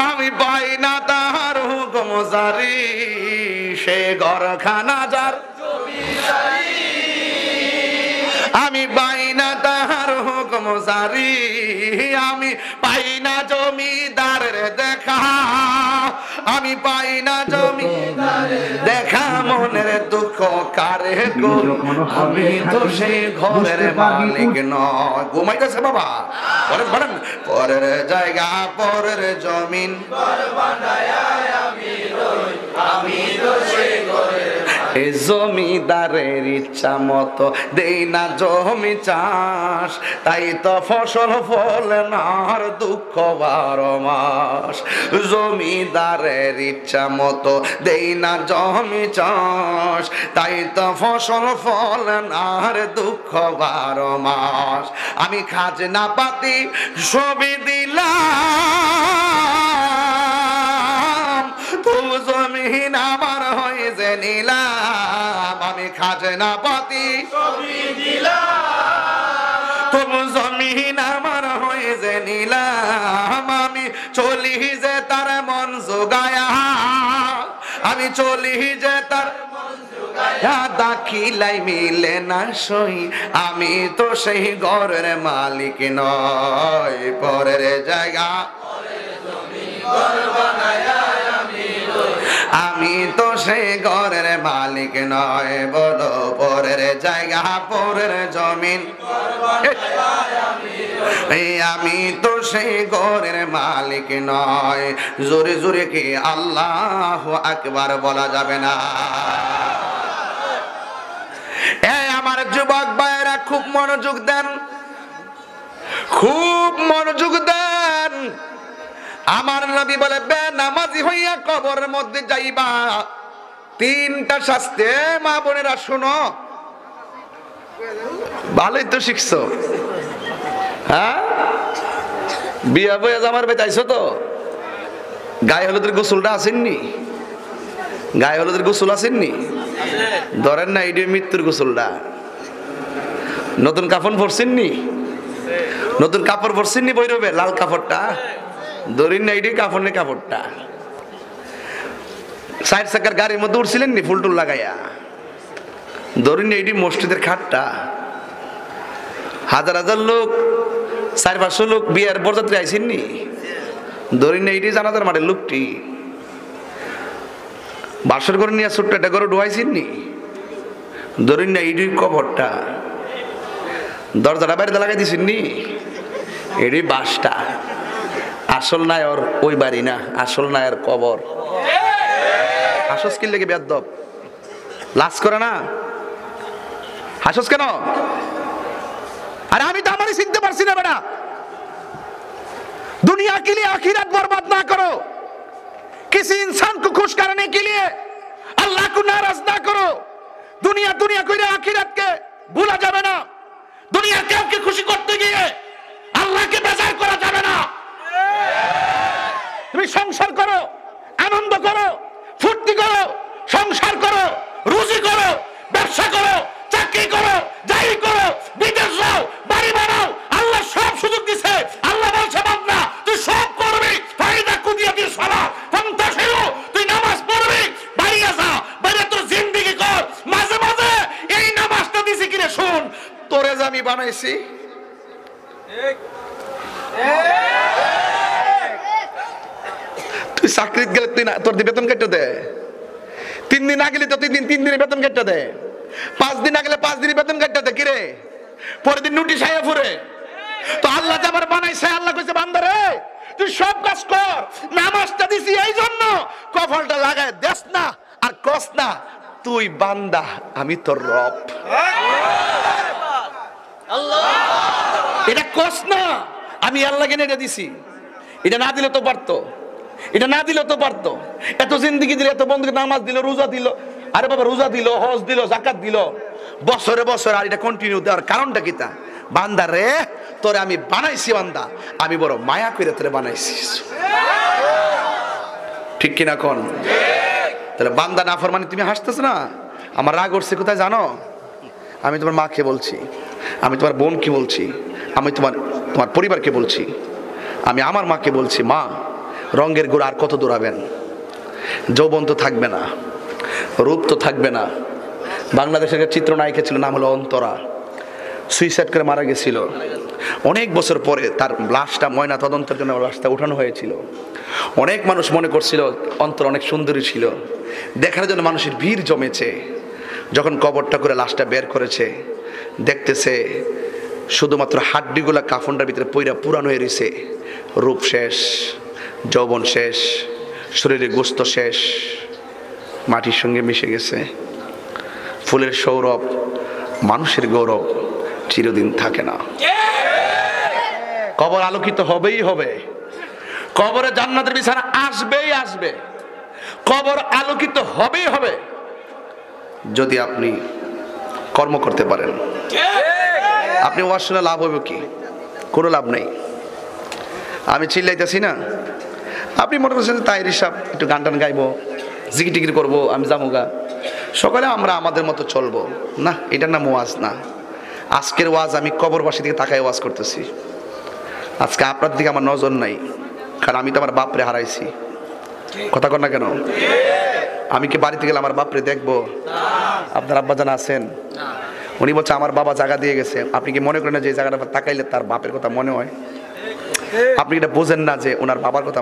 আমি পাই না তাহার হুকুম জারি, সে ঘরখানা যার জমিদারি। আমি পাই না তাহার হুকুম জারি, আমি পাই না জমিদারের দেখা, আমি পাই না জমিদারের দেখা, মনের দুঃখ কারে করি, আমি তো সেই ঘরের মালিক নয়। ঘুমাইতেছে বাবা, বলেন বলেন। পরের জায়গা পরের জমিন আমি তো সেই ঘরের, এই জমিদারের ইচ্ছা মতো দেই না জমি চাষ, তাই তো ফসল ফলে না আর দুঃখ 12 মাস। জমিদারের ইচ্ছা মতো দেই না জমি চাষ, তাই তো ফসল ফলে না আর দুঃখ 12 মাস। আমি খাজনা পাতি সবই দিলাম, তবু জমিন আমার হয়ে যে নিলাম। আমি খাজনা পাতি সবই দিলাম, তবু জমিন আমার হয়ে যে নিলাম। আমি চলি যে তার মন জোগায়া, আমি চলি যে তার দাখিলাই মিলে না সই, আমি তো সেই ঘরের মালিক নয়। পরের জায়গা আমি তো সেই ঘরের মালিক নয়। বলো পরের জায়গা পরের জমিন, আমি তো সেই ঘরের মালিক নয়। জোরে জোরে কি আল্লাহু আকবার বলা যাবে না? আমার যুবক ভাইয়েরা খুব মনোযোগ দেন, খুব মনোযোগ দেন। আমার নবী বলে, বেনামাজি হইয়া কবরের মধ্যে যাইবা, 3টা শাস্তি। মা বোনেরা শোনো, ভালোই তো শিখছো। হ্যাঁ, বিয়া বইয়া জামার বেতাইছো তো? গায়ে হলুদের গোসলটা আসেননি? গায়ে হলুদের গোসল আসেননি? ধরেন না, এই মৃত্যুর গোসলটা। নতুন কাফন পরছেননি? নতুন কাপড় পরছেননি বৈরবে? লাল কাপড়টা ধরেন না, এইটাই কাফনের কাপড়টা। 4 চাকার গাড়ির মধ্যে উঠছিলেন নি ফুল টুল লাগাইয়া? ধরেন না, এইটি মসজিদের খাটটা। হাজার হাজার লোক, 400-500 লোক বিয়ার বরযাত্রী আইসেননি? ধরেন না, এইটি জানাজার মাঠের লোকটি। বাসর করে নিয়ে ছোট্ট একটা করে ঢুয়াইছেননি? ধরেন না, এইটি কবরটা। দরজাটা বাড়িতে লাগাই দিছেননি? এটি বাসটা। আসল নায়র ওই বাড়ি না, আসল নায়র কবর। হাসস কি লেগে বেয়াদব? লাজ করে না? হাসস কেন? আরে আমি তো আমারই চিনতে পারছি না বেটা। दुनिया के लिए आखिरत बर्बाद ना करो, किसी इंसान को खुश करने के लिए अल्लाह को नाराज ना करो। दुनिया दुनिया को आखिरत के भूला जाবে না। दुनिया के खुशी করতে গিয়ে আল্লাহকে বেজার করা যাবে না। তুমি সংসার করো, আনন্দ করো, ফুর্তি করো, সংসার করো, রুজি করো, ব্যবসা করো, চাকরি করো, যাই করো, বিদেশ যাও, বাড়ি বানাও, আল্লাহ সব সুযোগ দিয়েছে। আল্লাহ বলছে বান্দা তুই সব করবি, ফায়দা কুদিয়াতির সালাত ফান্তাশিরু, তুই নামাজ পড়বি, বাইরে যা, বাইরে তোর জিন্দেগি কর। মাঝে মাঝে এই নামাজটা দিছি কিরে শুন, তোরে যে আমি বানাইছি। তুই চাকরিতে গেলে তুই না, তোর বেতন কেটে দে। 3 দিন না গেলে তো 3 দিনের বেতন কেটে দে। 5 দিন না গেলে 5 দিনের বেতন কেটে দে। কিরে পরের দিন নোটিশ আইয়া ফুরে। তো আল্লাহ যে আমার বানাইছে, আল্লাহ কইছে বান্দা রে তুই সব কাজ কর, নামাজটা দিছি এই জন্য কফলটা লাগায় দেস না আর কস না তুই বান্দা, আমি তোর রব। এটা কস না, আমি আল্লাহকে এটা দিছি। এটা না দিলে তো পারতো, এটা না দিলে তো পারতো। এত জিন্দেগি দিল, এত বন্ধুকে নামাজ দিল, রোজা দিল। আরে বাবা, রোজা দিল, হজ দিল, যাকাত দিল বছরে বছর, আর এটা কন্টিনিউ দেওয়ার কারণটা কি? তা বান্দা রে তোরে আমি বানাইছি বান্দা, আমি বড় মায়া করে তোরে বানাইছি। ঠিক কিনা কোন? তাহলে বান্দা নাফরমানি তুমি হাসতেছ না? আমার রাগ উঠছে কোথায় জানো? আমি তোমার মাকে বলছি, আমি তোমার বোনকে বলছি, আমি তোমার পরিবারকে বলছি, আমি আমার মাকে বলছি, মা রঙের গুড় আর কত দৌড়াবেন? যৌবন তো থাকবে না, রূপ তো থাকবে না। বাংলাদেশের চিত্রনায়িকা ছিল, নাম হলো অন্তরা, সুইসাইড করে মারা গেছিল। অনেক বছর পরে তার লাশটা ময়না তদন্তের জন্য লাশটা উঠানো হয়েছিল। অনেক মানুষ মনে করছিল অন্তরা অনেক সুন্দরী ছিল, দেখার জন্য মানুষের ভিড় জমেছে। যখন কবরটা করে লাশটা বের করেছে, দেখতেছে শুধুমাত্র হাড্ডিগুলা কাফনটার ভিতরে পইরা পুরানো হয়ে রয়েছে। রূপ শেষ, যৌবন শেষ, শরীরে গোস্ত শেষ, মাটির সঙ্গে মিশে গেছে। ফুলের সৌরভ, মানুষের গৌরব চিরদিন থাকে না। কবর আলোকিত হবেই হবে, কবরে জান্নাতের বিছানা আসবেই আসবে, কবর আলোকিত হবেই হবে যদি আপনি কর্ম করতে পারেন। আপনি ওয়াজ শুনে লাভ হবে কি? কোনো লাভ নেই। আমি চিল্লাইতেছি না, আপনি মনে করছেন তাইর হিসাব একটু গান টান গাইবো, জিকির টিকির করবো, আমি যাবো সকালে আমরা আমাদের মতো চলবো না, এটার নাম ওয়াজ না। আজকের ওয়াজ আমি কবরবাসী দিকে তাকায় ওয়াজ করতেছি। আজকে আপনার দিকে আমার নজর নাই, কারণ আমি তো আমার বাপরে হারাইছি। কথা কর না কেন? আমি কি বাড়িতে গেলে আমার বাপরে দেখবো? আপনার আব্বা জানা আছেন, উনি বলছে আমার বাবা জায়গা দিয়ে গেছে। আপনি কি মনে করেন না যে জায়গাটা তাকাইলে তার বাপের কথা মনে হয়? আপনি এটা বোঝেন না যে ওনার বাবার কথা